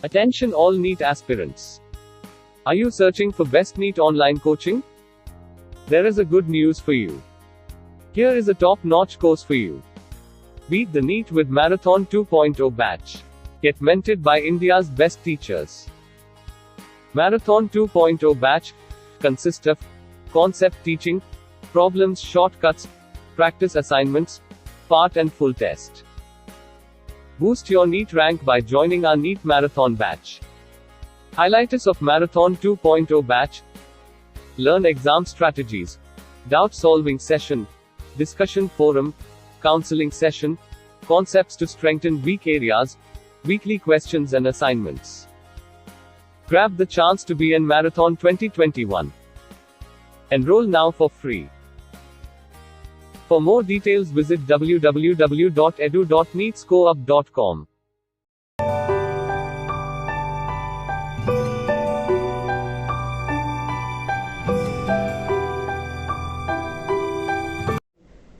Attention all NEET aspirants. Are you searching for best NEET online coaching? There is a good news for you. Here is a top-notch course for you. Beat the NEET with Marathon 2.0 batch. Get mentored by India's best teachers. Marathon 2.0 batch consists of concept teaching, problems shortcuts, practice assignments, part and full test. Boost your NEET rank by joining our NEET Marathon batch. Highlights of Marathon 2.0 batch: learn exam strategies, doubt solving session, discussion forum, counseling session, concepts to strengthen weak areas, weekly questions and assignments. Grab the chance to be in Marathon 2021. Enroll now for free. For more details visit www.edu.neetscoreup.com.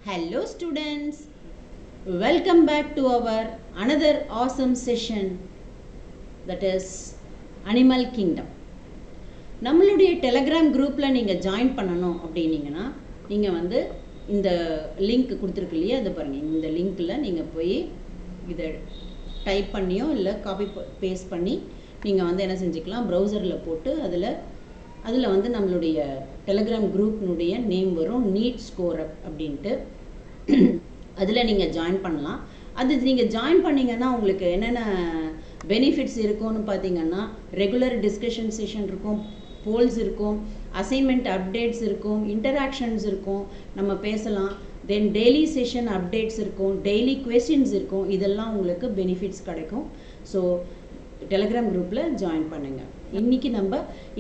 Hello students, welcome back to our another awesome session, that is Animal Kingdom. நம்மளுடைய Telegram குரூப்பில் நீங்கள் join பண்ணணும் அப்படின்னீங்கன்னா நீங்கள் வந்து இந்த link கொடுத்துருக்கு இல்லையா, அதை பாருங்கள். இந்த லிங்க்கில் நீங்கள் போய் இதை டைப் பண்ணியோ இல்லை காப்பி பேஸ்ட் பண்ணி நீங்கள் வந்து என்ன செஞ்சுக்கலாம், ப்ரௌசரில் போட்டு அதில் வந்து நம்மளுடைய டெலகிராம் குரூப்னுடைய நேம் வரும், நீட் ஸ்கோர் அப் அப்படின்ட்டு. அதில் நீங்கள் ஜாயின் பண்ணலாம். அது நீங்கள் ஜாயின் பண்ணிங்கன்னா உங்களுக்கு என்னென்ன பெனிஃபிட்ஸ் இருக்கும்னு பார்த்தீங்கன்னா, ரெகுலர் டிஸ்கஷன் செஷன் இருக்கும், போல்ஸ் இருக்கும், அசைன்மெண்ட் அப்டேட்ஸ் இருக்கும், இன்டராக்ஷன்ஸ் இருக்கும், நம்ம பேசலாம், தென் டெய்லி செஷன் அப்டேட்ஸ் இருக்கும், டெய்லி கொஸ்டின்ஸ் இருக்கும். இதெல்லாம் உங்களுக்கு பெனிஃபிட்ஸ் கிடைக்கும். ஸோ டெலகிராம் குரூப்பில் ஜாயின் பண்ணுங்கள். இன்றைக்கி நம்ம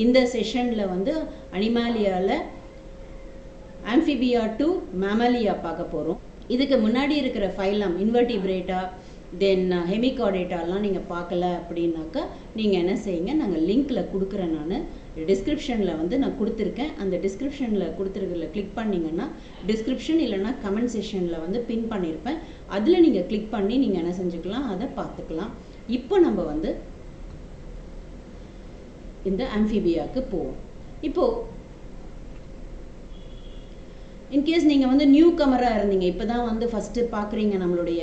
இந்த செஷனில் வந்து அனிமாலியாவில் ஆம்ஃபிபியா டு மேமலியா பார்க்க போகிறோம். இதுக்கு முன்னாடி இருக்கிற ஃபைலம் இன்வெர்டிபிரேட்டா தென் ஹெமிகார்டேட்டாலாம் நீங்கள் பார்க்கல அப்படின்னாக்கா நீங்கள் என்ன செய்யுங்க, நாங்கள் லிங்க்கில் கொடுக்குறேன். நான் டிஸ்கிரிப்ஷனில் வந்து நான் கொடுத்துருக்கேன். அந்த டிஸ்கிரிப்ஷனில் கொடுத்துருக்கல கிளிக் பண்ணிங்கன்னா டிஸ்கிரிப்ஷன் இல்லைனா கமெண்ட் செஷனில் வந்து பின் பண்ணியிருப்பேன். அதில் நீங்கள் கிளிக் பண்ணி நீங்கள் என்ன செஞ்சுக்கலாம், அதை பார்த்துக்கலாம். இப்போ நம்ம வந்து இந்த ஆம்ஃபிபியாவுக்கு போவோம். இப்போது இன்கேஸ் நீங்கள் வந்து நியூ கமராக இருந்தீங்க, இப்போ தான் வந்து ஃபஸ்ட்டு பார்க்குறீங்க நம்மளுடைய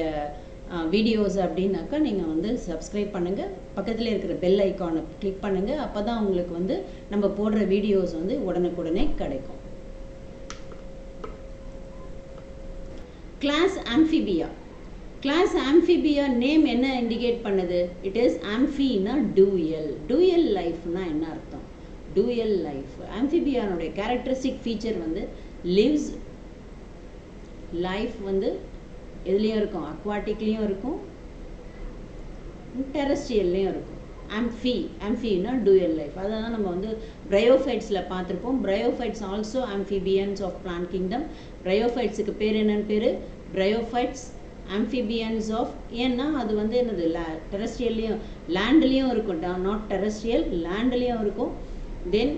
வீடியோஸ் அப்படின்னாக்கா நீங்கள் வந்து சப்ஸ்கிரைப் பண்ணுங்கள், பக்கத்தில் இருக்கிற பெல் ஐக்கானை கிளிக் பண்ணுங்கள். அப்போ தான் உங்களுக்கு வந்து நம்ம போடுற வீடியோஸ் வந்து உடனுக்குடனே கிடைக்கும். Class Amphibia. Class Amphibia name என்ன இண்டிகேட் பண்ணுது? இட் இஸ் ஆம்ஃபினா டூயல். டூயல் லைஃப்னா என்ன அர்த்தம்? Dual life. ஆம்ஃபிபியானுடைய கேரக்டரிஸ்டிக் ஃபீச்சர் வந்து லிவ்ஸ் லைஃப் வந்து எதுலேயும் இருக்கும், அக்வாட்டிக்லேயும் இருக்கும், டெரஸ்ட்ரியல்லையும் இருக்கும். ஆம்ஃபினா டூயல் லைஃப். அதை தான் நம்ம வந்து பிரையோஃபைட்ஸில் பார்த்துருப்போம். Bryophytes also amphibians of plant kingdom. பிரையோஃபைட்ஸுக்கு பேர் என்னன்னு பேர்? Bryophytes amphibians of. ஏன்னா அது வந்து என்னது, டெரஸ்ட்ரியல்லையும் லேண்ட்லேயும் இருக்கும், நாட் டெரஸ்ட்ரியல், லேண்ட்லேயும் இருக்கும், தென்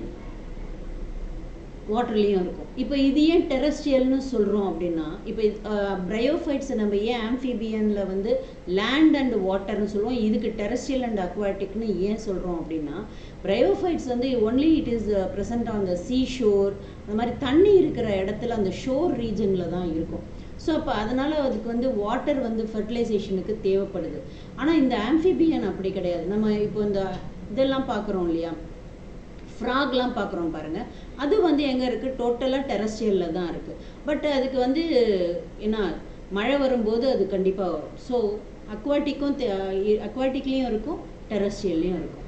வாட்டர்லேயும் இருக்கும். இப்போ இது ஏன் டெரஸ்ட்ரியல்னு சொல்கிறோம் அப்படின்னா, இப்போ பிரையோஃபைட்ஸை நம்ம ஏன் ஆம்ஃபிபியனில் வந்து லேண்ட் அண்ட் வாட்டர்னு சொல்லுவோம், இதுக்கு டெரஸ்ட்ரியல் அண்ட் அக்வாட்டிக்னு ஏன் சொல்கிறோம் அப்படின்னா, பிரையோஃபைட்ஸ் வந்து only it is present on the sea shore, அந்த மாதிரி தண்ணி இருக்கிற இடத்துல அந்த ஷோர் ரீஜனில் தான் இருக்கும். ஸோ அப்போ அதனால் அதுக்கு வந்து வாட்டர் வந்து ஃபர்டிலைசேஷனுக்கு தேவைப்படுது. ஆனால் இந்த ஆம்ஃபிபியன் அப்படி கிடையாது. நம்ம இப்போ இந்த இதெல்லாம் பார்க்குறோம் இல்லையா, ஃப்ராக்லாம் பார்க்குறோம் பாருங்கள், அது வந்து எங்கே இருக்குது, டோட்டலாக டெரஸ்ட்ரியலில் தான் இருக்குது. பட் அதுக்கு வந்து என்ன, மழை வரும்போது அது கண்டிப்பாக வரும். ஸோ அக்வாட்டிக்லேயும் இருக்கும், டெரஸ்ட்ரியல்லையும் இருக்கும்.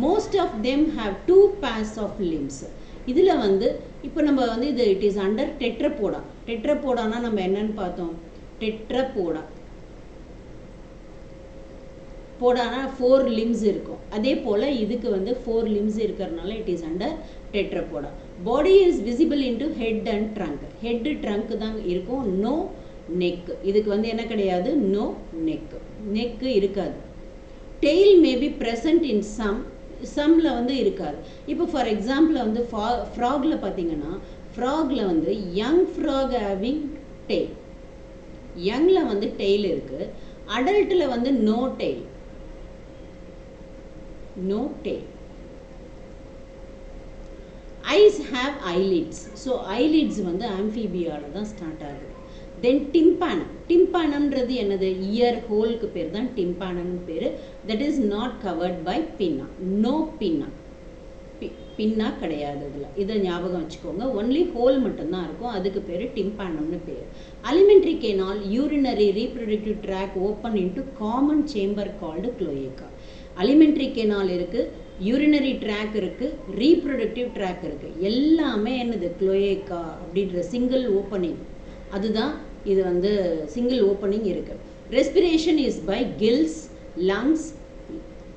Most of them have 2 pairs of limbs. இதில் வந்து இப்போ நம்ம வந்து இது இட் இஸ் அண்டர் டெட்ரபோடா. டெட்ரபோடானா நம்ம என்னன்னு பார்த்தோம், டெட்ரபோடா போடானா 4 limbs இருக்கும். அதே போல் இதுக்கு வந்து 4 limbs இருக்கிறதுனால it is under Tetrapoda. Body is visible into head and trunk. Head trunk தான் இருக்கும், நோ நெக். இதுக்கு வந்து என்ன கிடையாது, நோ நெக், நெக்கு இருக்காது. Tail may be present in சம்மில் வந்து இருக்காது. இப்போ ஃபார் எக்ஸாம்பிள் வந்து ஃப்ராகில் பார்த்தீங்கன்னா, ஃப்ராகில் வந்து யங் ஃப்ராக் ஹேவிங் டெய்ல், யங்கில் வந்து டெய்ல் இருக்குது, அடல்ட்டில் வந்து no tail. no tail. Eyes have eyelids. So eyelids வந்து amphibiaல தான் ஸ்டார்ட் ஆகுது. Then tympanum. Tympanumன்றது என்னது? ear holeக்கு பேர் தான் tympanum பேர். That is not covered by pinna. No pinna. பின்னா கிடையாது இதில். இதை ஞாபகம் வச்சுக்கோங்க. ஒன்லி ஹோல் மட்டும்தான் இருக்கும். அதுக்கு பேர் டிம்பானம்னு பேர். Alimentary canal urinary reproductive tract open into common chamber called cloaca. Alimentary canal இருக்குது, யூரினரி ட்ராக் இருக்குது, ரீப்ரொடக்டிவ் ட்ராக் இருக்குது. எல்லாமே என்னது? குளோயேக்கா அப்படின்ற சிங்கிள் ஓப்பனிங். அதுதான் இது வந்து சிங்கிள் ஓப்பனிங் இருக்குது. Respiration is by gills, lungs,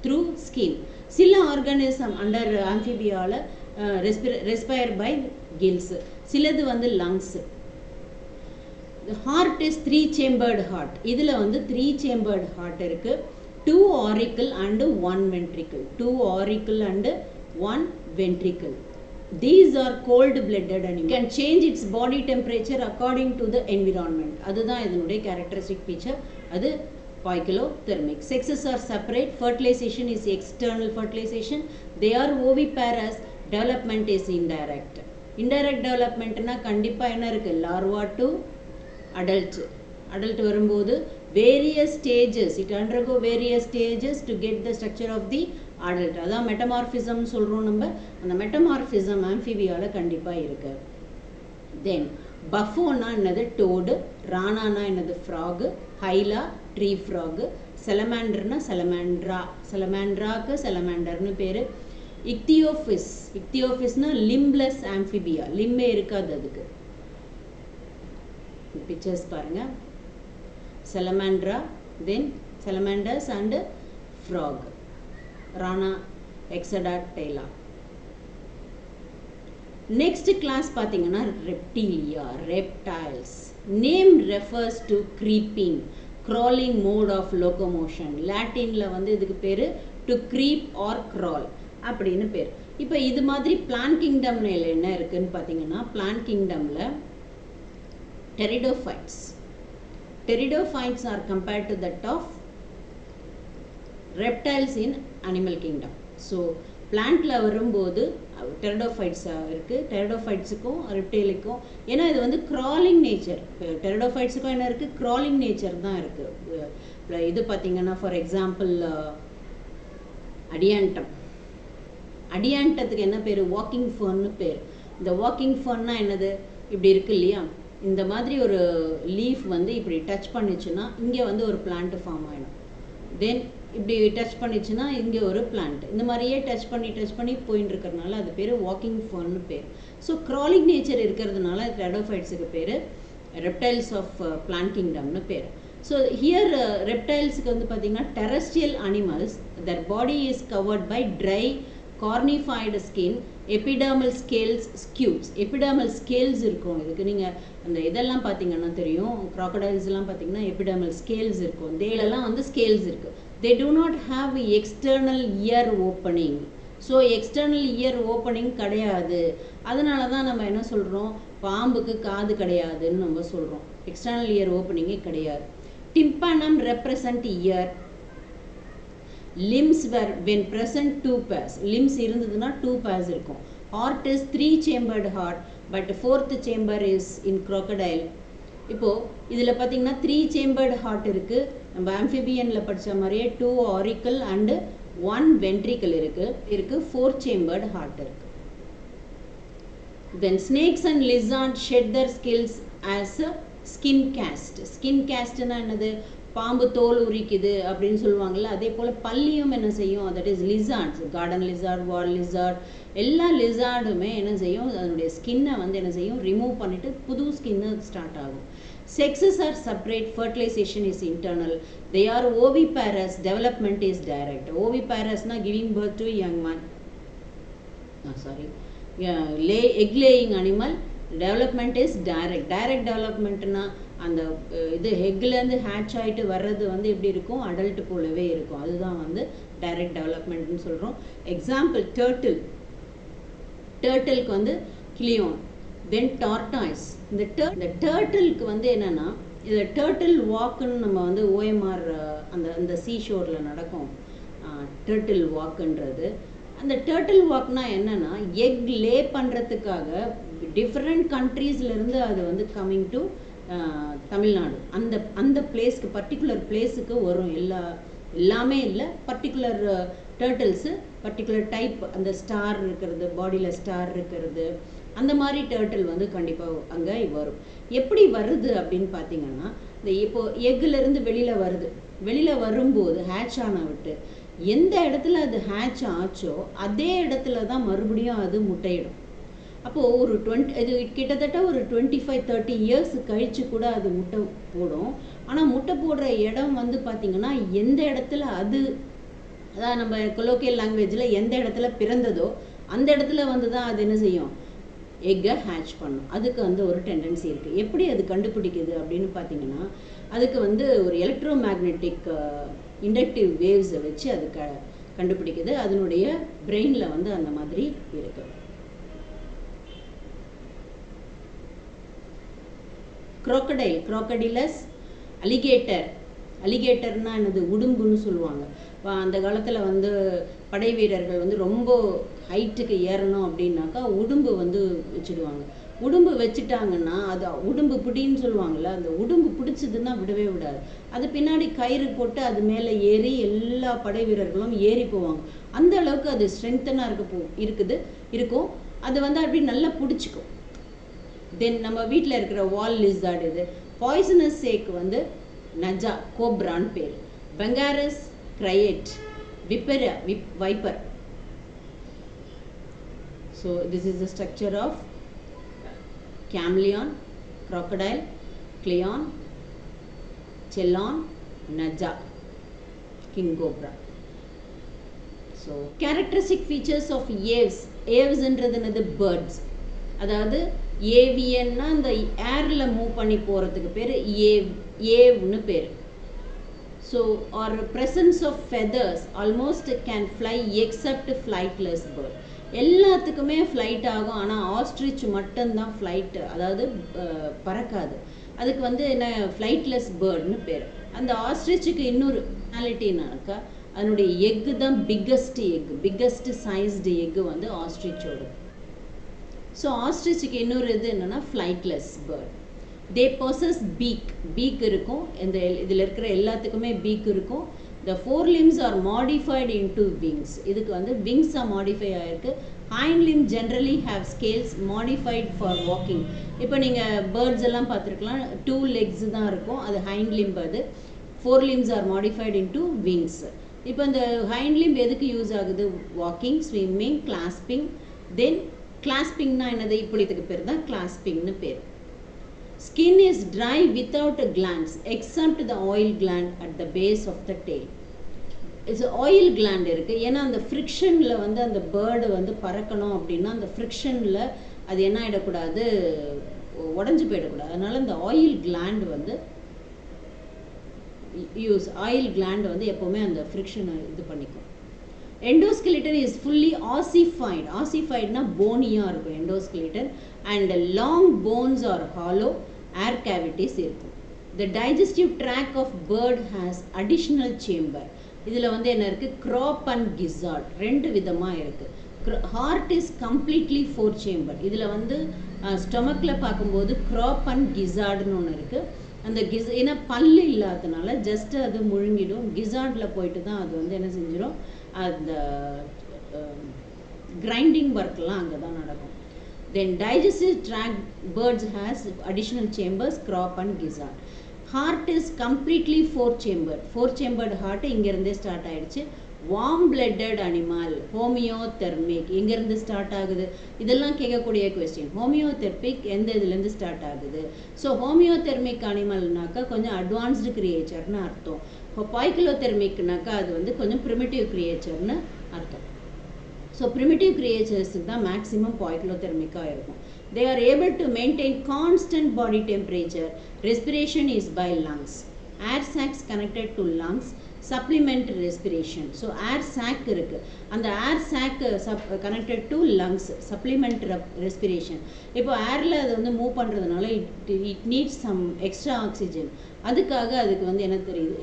through skin. சில ஆர்கானிசம் அண்டர் ஆம்ஃபிபியாவில் ரெஸ்பயர் பை கில்ஸ், சிலது வந்து lungs. Heart is 3 chambered heart. இதில் வந்து 3 சேம்பர்டு ஹார்ட் இருக்குது. 2 auricle and 1 ventricle. 2 auricle and 1 ventricle. These are cold-blooded animals. Can change its body temperature according to the environment. அதுதான் இதனுடைய characteristic feature. அது poikilothermic. Sexes are separate. Fertilization is external fertilization. They are oviparous. Development is indirect. Indirect development na கண்டிப்பா என்ன இருக்கு? larva to adult. Adult வரும்போது various stages. It undergo various stages to get the structure of the adult. அதான் metamorphism சொல்றோம் நம்ம. அந்த metamorphism amphibiaல கண்டிப்பா இருக்கு. Then buffona என்னது? toad. rana na என்னது? frog. hyla tree frog. salamander na salamandra. salamandra-க்கு salamander னு பேரு. ichthyophis. ichthyophis na limbless amphibia. limb இருக்காது அதுக்கு. pictures பாருங்க. salamandra, then salamanders and frog. rana exadactyla. Next class பாத்தீங்கன்னா reptilia, reptiles. Name refers to creeping, crawling mode of locomotion. Latinல வந்து இதுக்கு பேரு to creep or crawl அப்படின்னு பேர். இப்போ இது மாதிரி plant kingdomல என்ன இருக்குன்னு பாத்தீங்கன்னா, plant kingdomல pteridophytes. Pteridophytes are compared to that of reptiles in animal kingdom. So பிளான்ட்ல வரும்போது டெரிடோஃபைட்ஸ் இருக்கு. டெரிடோஃபைட்ஸுக்கும் ரெப்டைலுக்கும் ஏன்னா இது வந்து கிராலிங் நேச்சர். டெரிடோஃபைட்ஸுக்கும் என்ன இருக்கு? கிராலிங் நேச்சர் தான் இருக்கு. இது பார்த்தீங்கன்னா ஃபார் எக்ஸாம்பிள் அடியாண்டம். அடியாண்டத்துக்கு என்ன பேர்? வாக்கிங் ஃபர்ன்னு பேர். இந்த வாக்கிங் ஃபர்ன்னா என்னது? இப்படி இருக்கு இல்லையா? இந்த மாதிரி ஒரு லீஃப் வந்து இப்படி டச் பண்ணிச்சுன்னா இங்கே வந்து ஒரு பிளான்ட் ஃபார்ம் ஆகிடும். தென் இப்படி டச் பண்ணிச்சுன்னா இங்கே ஒரு பிளான்ட். இந்த மாதிரியே டச் பண்ணி போயின்னு இருக்கிறதுனால அது பேர் வாக்கிங் ஃபர்ன்னு பேர். ஸோ க்ராலிங் நேச்சர் இருக்கிறதுனால டெரிடோஃபைட்ஸுக்கு பேர் ரெப்டைல்ஸ் ஆஃப் பிளான்ட் கிங்டம்னு பேர். ஸோ ஹியர் ரெப்டைல்ஸுக்கு வந்து பார்த்தீங்கன்னா terrestrial animals their body is covered by dry cornified skin, epidermal scales, scutes. Epidermal scales இருக்கும். இதுக்கு நீங்கள் அந்த இதெல்லாம் பார்த்தீங்கன்னா தெரியும். crocodiles-லாம் பார்த்தீங்கன்னா epidermal scales இருக்கும். தேலெல்லாம் வந்து scales இருக்கு. They do not have external ear opening. So external ear opening கிடையாது. அதனால தான் நம்ம என்ன சொல்கிறோம்? பாம்புக்கு காது கிடையாதுன்னு நம்ம சொல்கிறோம். எக்ஸ்டர்னல் இயர் ஓப்பனிங்கே கிடையாது. Tympanum represent ear. limbs were when present 2 pairs. limbs இருந்ததுன்னா 2 pairs இருக்கும். heart is 3 chambered heart but 4th chamber is in crocodile. இப்போ இதில் பார்த்தீங்கன்னா 3 chambered heart இருக்கு. நம்ம amphibianல படித்த மாதிரியே 2 auricle and 1 ventricle இருக்கு. 4 chambered heart இருக்கு. Then snakes and lizards shed their scales as a skin cast. skin castனா என்னது? பாம்பு தோல் உரிக்குது அப்படின்னு சொல்லுவாங்கள்ல, அதே போல் பல்லியும் என்ன செய்யும்? That is lizards. Garden lizard, wall lizard, எல்லா லிசார்டுமே என்ன செய்யும்? அதனுடைய ஸ்கின்னை வந்து என்ன செய்யும்? ரிமூவ் பண்ணிவிட்டு புது ஸ்கின்னு ஸ்டார்ட் ஆகும். Sexes are separate, fertilization is internal. They are oviparous, development is direct. Oviparous na giving birth to young man. Egg laying animal, development is direct. Direct development na அந்த இது ஹெக்லேருந்து hatch ஆகிட்டு வர்றது வந்து எப்படி இருக்கும்? Adult போலவே இருக்கும். அதுதான் வந்து டைரக்ட் டெவலப்மெண்ட்னு சொல்கிறோம். எக்ஸாம்பிள் டேர்ட்டிலுக்கு வந்து கிளியோன், தென் டார்டாய்ஸ். இந்த டேர்ட்டிலுக்கு வந்து என்னென்னா, இதை டேர்ட்டில் வாக்குன்னு நம்ம வந்து ஓஎம்ஆர் அந்த சீ ஷோரில் நடக்கும். டர்ட்டில் வாக்குன்றது. அந்த டர்ட்டில் வாக்னா என்னன்னா, எக் லே பண்ணுறதுக்காக டிஃப்ரெண்ட் கண்ட்ரீஸ்லேருந்து அது வந்து கம்மிங் டு தமிழ்நாடு. அந்த பிளேஸ்க்கு பர்டிகுலர் பிளேஸுக்கு வரும். எல்லாமே இல்லை, பர்டிகுலர் டர்ட்டில்ஸு பர்டிகுலர் டைப், அந்த ஸ்டார் இருக்கிறது, பாடியில் ஸ்டார் இருக்கிறது, அந்த மாதிரி டர்ட்டில் வந்து கண்டிப்பாக அங்கே வரும். எப்படி வருது அப்படின்னு பார்த்தீங்கன்னா, இந்த இப்போ எக்குலேருந்து வெளியில் வரும்போது ஹேட்ச் ஆன விட்டு எந்த இடத்துல அது ஹேட்ச் ஆச்சோ அதே இடத்துல தான் மறுபடியும் அது முட்டையிடும். அப்போது ஒரு இது கிட்டத்தட்ட ஒரு 25-30 இயர்ஸ் கழித்து கூட அது முட்டை போடும். ஆனால் முட்டை போடுற இடம் வந்து பார்த்திங்கன்னா, எந்த இடத்துல அதாவது நம்ம கொலோக்கியல் லாங்குவேஜில் எந்த இடத்துல பிறந்ததோ அந்த இடத்துல வந்து தான் அது என்ன செய்யும், எக்கை ஹேட்ச் பண்ணும். அதுக்கு வந்து ஒரு டெண்டன்சி இருக்குது. எப்படி அது கண்டுபிடிக்குது அப்படின்னு பார்த்தீங்கன்னா, அதுக்கு வந்து ஒரு எலக்ட்ரோ மேக்னெட்டிக் இண்டக்டிவ் வேவ்ஸை வச்சு அது கண்டுபிடிக்குது. அதனுடைய பிரெயினில் வந்து அந்த மாதிரி இருக்குது. crocodilus, அலிகேட்டர்னா என்னது, உடும்புன்னு சொல்லுவாங்க. அந்த காலத்தில் வந்து படை வீரர்கள் வந்து ரொம்ப ஹைட்டுக்கு ஏறணும் அப்படின்னாக்கா உடும்பு வந்து வச்சுடுவாங்க. உடும்பு வச்சுட்டாங்கன்னா அது உடும்பு பிடின்னு சொல்லுவாங்கள்ல, அந்த உடும்பு பிடிச்சதுன்னா விடவே விடாது. அது பின்னாடி கயிறு போட்டு அது மேலே ஏறி எல்லா படை வீரர்களும் ஏறி போவாங்க. அந்த அளவுக்கு அது ஸ்ட்ரென்த்தனாக இருக்கும். அது வந்து அப்படி நல்லா பிடிச்சிக்கும். தென் நம்ம வீட்டில் இருக்கிற வால் லிசார்டு, இது பாய்சனஸ் சேக் வந்து நஜா, கோப்ரான்னு பேர். Bungarus krait, viper. So this is the structure of chameleon, crocodile, கிளியான், செல்லான், Naja, king cobra. So characteristic features of ஏவ்ஸ்ன்றது என்னது, பேர்ட்ஸ். அதாவது ஏவியன்னா அந்த ஏரில் மூவ் பண்ணி போகிறதுக்கு பேர் ஏவ்னு பேர். So are presence of feathers almost can fly except flightless bird. எல்லாத்துக்குமே ஃப்ளைட் ஆகும், ஆனால் ஆஸ்ட்ரிச் மட்டும்தான் ஃப்ளைட், அதாவது பறக்காது. அதுக்கு வந்து என்ன, ஃப்ளைட்லெஸ் பேர்ட்னு பேர். அந்த ஆஸ்ட்ரிச்சுக்கு இன்னொரு ஸ்பெஷாலிட்டினாக்கா அதனுடைய எக்கு தான் பிக்கஸ்ட் சைஸ்டு எக்கு வந்து ஆஸ்ட்ரிச்சோட. ஸோ ஆஸ்ட்ரிச்சுக்கு இன்னொரு இது என்னென்னா flightless bird. They possess beak இருக்கும். இதில் இருக்கிற எல்லாத்துக்குமே பீக் இருக்கும். The four limbs are modified into wings. இதுக்கு வந்து wings மாடிஃபை ஆகிருக்கு. Hind limb generally have scales modified for walking. இப்போ நீங்கள் பேர்ட்ஸ் எல்லாம் பார்த்துருக்கலாம், 2 legs தான் இருக்கும், அது ஹைண்ட் limb. அது 4 limbs are modified into wings. இப்போ இந்த ஹைண்ட் limb எதுக்கு யூஸ் ஆகுது, வாக்கிங், ஸ்விம்மிங், கிளாஸ்பிங். தென் கிளாஸ்பிங்னா என்னது, இப்படித்துக்கு பேர் தான் கிளாஸ்பிங்னு பேர். Skin is dry without a glands except the oil gland at the base of the tail. It's oil gland இருக்கு. ஏன்னா அந்த ஃப்ரிக்ஷனில் வந்து அந்த பேர்டு வந்து பறக்கணும் அப்படின்னா அந்த ஃப்ரிக்ஷனில் அது என்ன ஆகிடக்கூடாது, உடஞ்சி போயிடக்கூடாது. அதனால இந்த ஆயில் கிளாண்ட் வந்து எப்போவுமே அந்த ஃப்ரிக்ஷனை இது பண்ணிக்கும். Endoskeleton is fully ossified. ஆசிஃபைட்னா போனியாக இருக்கும் endoskeleton. And long bones are hollow, air cavities இருக்கும். The digestive tract of bird has additional chamber. இதில் வந்து என்ன இருக்குது, க்ராப் அண்ட் கிசார்ட், 2 விதமாக இருக்குது. Heart is completely 4 chamber. இதில் வந்து ஸ்டொமக்கில் பார்க்கும்போது க்ராப் அண்ட் கிசார்டுன்னு ஒன்று இருக்குது. அந்த ஏன்னா பல்லு இல்லாததுனால ஜஸ்ட் அது முழுங்கிடும். கிசார்டில் போயிட்டு தான் அது வந்து என்ன செஞ்சிடும், அந்த கிரைண்டிங் ஒர்க்லாம் அங்கே தான் நடக்கும். Then digestive tract birds has additional chambers, crop and gizzard. Heart is completely 4 chambered heart. இங்கிருந்தே ஸ்டார்ட் ஆயிடுச்சு. வார்ம் blooded animal, homeothermic, இங்கிருந்து ஸ்டார்ட் ஆகுது. இதெல்லாம் கேட்கக்கூடிய கொஸ்டின். ஹோமியோதெர்மிக் எந்த இதுலேருந்து ஸ்டார்ட் ஆகுது? ஸோ ஹோமியோதெர்மிக் அனிமல்னாக்கா கொஞ்சம் அட்வான்ஸ்டு கிரியேச்சர்னு அர்த்தம். இப்போ பாய்கிலோதெர்மிக்னாக்கா அது வந்து கொஞ்சம் ப்ரிமிட்டிவ் கிரியேச்சர்னு அர்த்தம். ஸோ ப்ரிமிட்டிவ் கிரியேச்சர்ஸுக்கு தான் மேக்ஸிமம் பாய்கிலோதெர்மிக்காக இருக்கும். They are able to maintain constant body temperature. Respiration is by lungs. Air sacs connected to lungs supplement respiration. So air sac இருக்கு. அந்த air sac connected to lungs supplement respiration. இப்போ ஏரில் அது வந்து move பண்ணுறதுனால it needs some extra oxygen. அதுக்காக அதுக்கு வந்து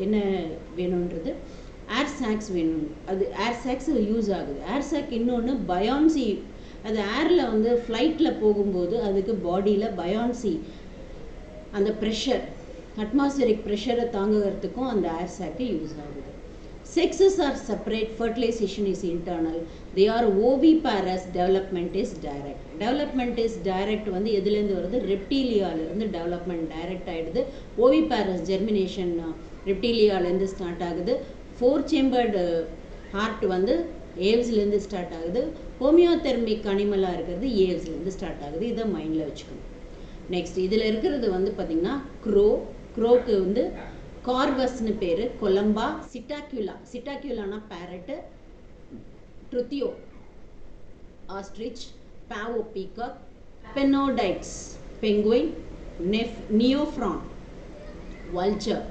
என்ன வேணுன்றது ஏர் சாக்ஸ் வேணும். அது ஏர் சாக்ஸ் யூஸ் ஆகுது. ஏர் சாக் இன்னொன்று பயான்சி, அது ஏரில் வந்து ஃப்ளைட்டில் போகும்போது அதுக்கு பாடியில் பயான்சி, அந்த ப்ரெஷர், அட்மாஸ்பியரிக் ப்ரெஷரை தாங்குறதுக்கும் அந்த ஏர் சாக்கு யூஸ் ஆகுது. Sexes are separate, fertilization is internal. They are oviparous, development is direct. Development is direct வந்து எதுலேருந்து வருது? ரெப்டீலியாவிலேருந்து டெவலப்மெண்ட் டைரக்ட் ஆகிடுது. ஓவிபாரஸ் ஜெர்மினேஷன் ரெப்டீலியாவிலேருந்து ஸ்டார்ட் ஆகுது. 4 சேம்பர்டு ஹார்ட் வந்து ஏவ்ஸ்லேருந்து ஸ்டார்ட் ஆகுது. ஹோமியோதெர்மிக் அனிமலாக இருக்கிறது ஏவ்ஸ்லேருந்து ஸ்டார்ட் ஆகுது. இதை மைண்டில் வச்சுக்கணும். நெக்ஸ்ட் இதில் இருக்கிறது வந்து பார்த்திங்கன்னா க்ரோக்கு வந்து கார்வஸ்னு பேர், கொலம்பா, சிட்டாக்யூலானா parrot, Struthio ostrich, Pavo peacock, பெனோடைட்ஸ் penguin, Neophron vulture.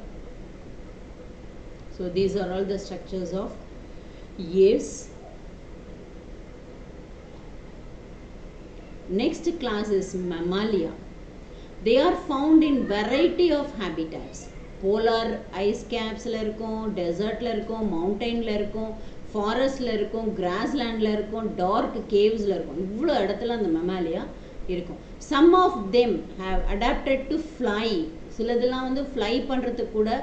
So these are all the structures of aves. Next class is Mammalia. They are found in variety of habitats. Polar ice caps la irukum, desert la irukum, mountain la irukum, forest la irukum, grassland la irukum, dark caves la irukum. Ivlo edathila and mammalia irukum. Some of them have adapted to fly. Siladhula vandu fly pandradhukku kuda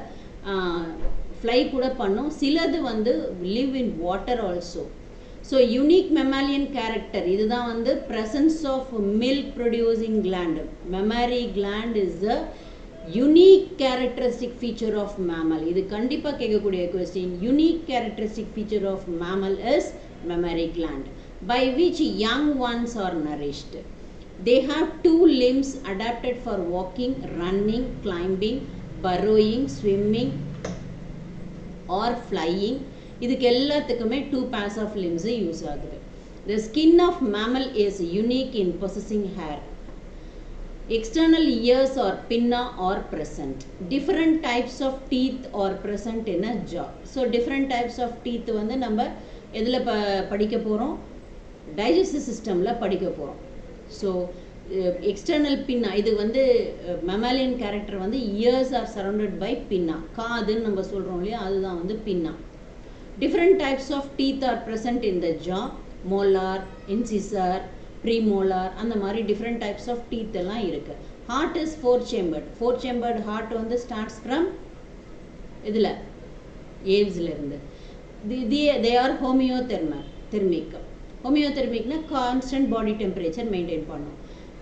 fly kuda pannum. Siladhu vandu live in water also. So unique mammalian character, இது தான் வந்து presence of milk producing gland. Mammary gland is the unique characteristic feature of mammal. இது கண்டிப்பா கேட்கக்கூடிய question. Unique characteristic feature of mammal is mammary gland, by which young ones are nourished. They have 2 limbs adapted for walking, running, climbing, burrowing, swimming or flying. இதுக்கு எல்லாத்துக்குமே 2 pairs of limbs use ஆகுது. The skin of mammal is unique in possessing hair. External ears or pinna are present. Different types of teeth are present in a jaw. So different types of teeth வந்து நம்ம எதுல படிக்க போறோம்? Digestive systemல படிக்க போறோம். So external pinna, இது வந்து mammalian character வந்து ears are surrounded by pinna. காதுன்னு நம்ம சொல்றோம் இல்லையா, அதுதான் வந்து pinna. Different types of teeth are present in the jaw. Molar, incisor, premolar, அந்த மாதிரி different types of teeth எல்லாம் இருக்கு. Heart is 4 chambered. 4 chambered heart வந்து starts from இதுல aves-ல இருந்து. They are homeothermic. Homeothermicனா constant body temperature maintain பண்ணும்.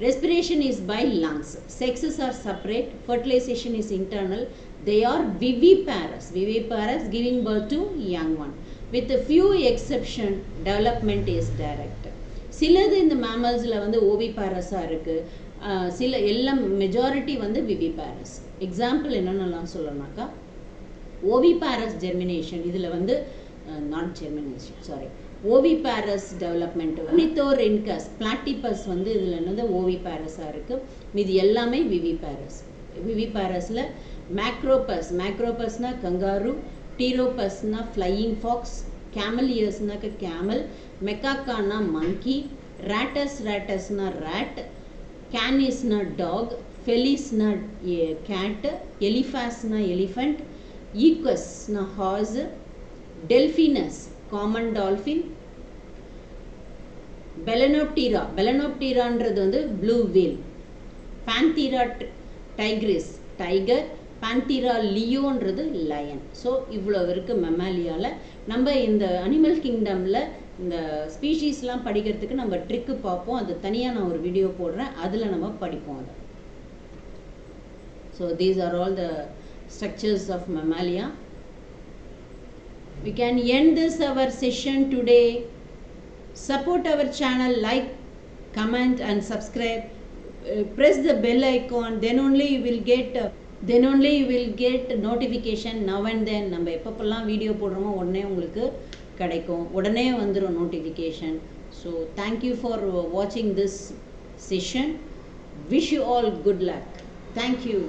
Respiration is by lungs. Sexes are separate. Fertilization is internal. They are viviparous. Viviparous, giving birth to young one. With a few exception, development is direct. சிலது இந்த mammals-ல வந்து oviparous-ஆ இருக்கு. சில எல்லாம் majority வந்து viviparous. Example என்னென்னலாம் சொல்லணும்னாக்கா, oviparous germination, இதுல வந்து not germination, sorry, oviparous development. Ornithorhynchus, platypus வந்து இதுல என்னது oviparous-ஆ இருக்கு. மீதி எல்லாமே viviparous. Viviparous-ல macropus na kangaroo, pteropus na flying fox, camelias na camel, macaca na monkey, ratus na rat, canis na dog, felis na cat, elephas na elephant, equus na horse, delphinus common dolphin, belenopteraன்றது வந்து blue whale, panthera tigris tiger, Panthera leoன்றது lion. So இவ்வளோ இருக்குது மெமாலியாவில். நம்ம இந்த animal கிங்டமில் இந்த ஸ்பீஷீஸ்லாம் படிக்கிறதுக்கு நம்ம trick பார்ப்போம். அது தனியாக நான் ஒரு வீடியோ போடுறேன், அதில் நம்ம படிப்போம் அதை. So these are all the structures of mammalia. We can end this our session today. Support our channel, like, comment and subscribe. Press the bell icon, then only you will get notification now and then. நம்ம எப்பப்பெல்லாம் video போடுறோமோ உடனே உங்களுக்கு கிடைக்கும், உடனே வந்துடும் notification. So thank you for watching this session. Wish you all good luck. Thank you.